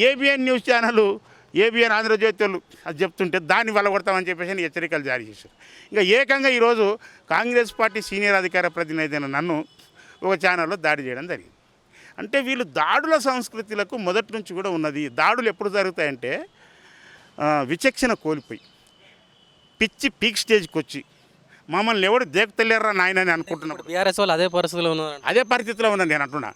ABN news channel, ABN Andhra Jyothy వాళ్ళు అది చెప్తుంటే దాన్ని వెళ్ళగొడతామని చెప్పేసి హెచ్చరికలు జారీ చేశారు. ఇంకా ఏకంగా ఈరోజు కాంగ్రెస్ పార్టీ సీనియర్ అధికార ప్రతినిధి అయిన నన్ను ఒక ఛానల్లో దాడి చేయడం జరిగింది. అంటే వీళ్ళు దాడుల సంస్కృతులకు మొదటి నుంచి కూడా ఉన్నది. దాడులు ఎప్పుడు జరుగుతాయంటే విచక్షణ కోల్పోయి పిచ్చి పీక్ స్టేజ్కి వచ్చి మమ్మల్ని ఎవడు దేకుతలేరా నాయనని అనుకుంటున్నప్పుడు బీఆర్ఎస్ వాళ్ళు అదే పరిస్థితిలో ఉన్నారు. అదే పరిస్థితిలో ఉన్నాను నేను అంటున్నా.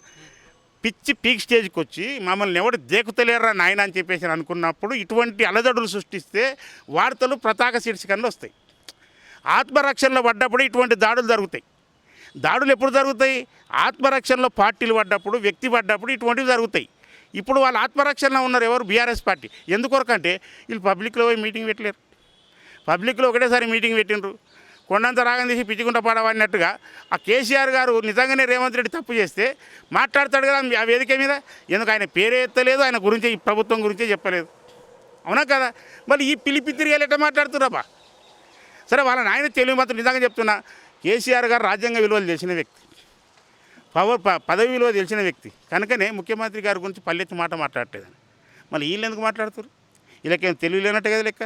పిచ్చి పీక్ స్టేజ్కి వచ్చి మమ్మల్ని ఎవడు దేకుతలేరా నాయన అని చెప్పేసి అనుకున్నప్పుడు ఇటువంటి అలజడులు సృష్టిస్తే వార్తలు పతాక శీర్షికల్లో వస్తాయి. ఆత్మరక్షణలో పడ్డప్పుడు ఇటువంటి దాడులు జరుగుతాయి. దాడులు ఎప్పుడు జరుగుతాయి? ఆత్మరక్షణలో పార్టీలు పడ్డప్పుడు, వ్యక్తి పడ్డప్పుడు ఇటువంటివి జరుగుతాయి. ఇప్పుడు వాళ్ళు ఆత్మరక్షణలో ఉన్నారు ఎవరు? BRS party. ఎందుకొరకంటే వీళ్ళు పబ్లిక్లో పోయి మీటింగ్ పెట్టలేరు. పబ్లిక్లో ఒకటేసారి మీటింగ్ పెట్టిండ్రు. కొండంత రాగం తీసి పిచ్చిగుంట పాడవాడినట్టుగా ఆ కేసీఆర్ గారు నిజంగానే రేవంత్ రెడ్డి తప్పు చేస్తే మాట్లాడతాడు కదా ఆ వేదిక మీద. ఎందుకు ఆయన పేరే ఎత్తలేదు, ఆయన గురించి ఈ ప్రభుత్వం గురించే చెప్పలేదు. అవునా కదా? మరి ఈ పిలిపి తిరిగి ఎట్లా మాట్లాడుతున్నారబ్బా? సరే వాళ్ళని ఆయన తెలివి మాత్రం నిజంగా చెప్తున్నా. కేసీఆర్ గారు రాజ్యాంగ విలువలు తెలిసిన వ్యక్తి, పదవి విలువ తెలిసిన వ్యక్తి కనుకనే ముఖ్యమంత్రి గారి గురించి పల్లెత్తి మాట మాట్లాడలేదని. మళ్ళీ వీళ్ళు ఎందుకు మాట్లాడుతారు? వీళ్ళకేం తెలివి లేనట్టు కదా లెక్క.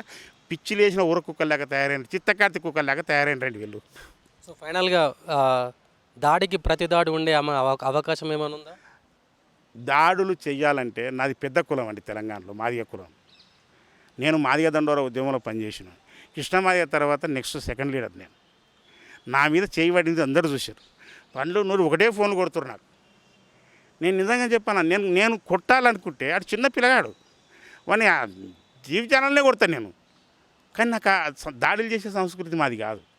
పిచ్చి లేచిన ఊర కుక్కల్లాగా తయారైన, చిత్తకార్తి కుక్కల్లాగా తయారైన రండి వీళ్ళు. సో ఫైనల్గా దాడికి ప్రతి దాడి ఉండే అవకాశం ఏమైనా ఉందా? దాడులు చెయ్యాలంటే నాది పెద్ద కులం అండి, తెలంగాణలో మాదిగ కులం. నేను మాదిగ దండోర ఉద్యమంలో పనిచేసిన కృష్ణమాదిగ తర్వాత నెక్స్ట్ సెకండ్ లీడర్ నేను. నా మీద చేయబడింది అందరూ చూశారు. పండ్లు నూరు ఒకటే ఫోన్ కొడుతున్నారు నాకు. నేను నిజంగా చెప్పాను, నేను కొట్టాలనుకుంటే అటు చిన్న పిల్లగాడు వాడిని జీవితాలనే కొడతాను నేను. కానీ నాకు దాడులు చేసే సంస్కృతి మాది కాదు.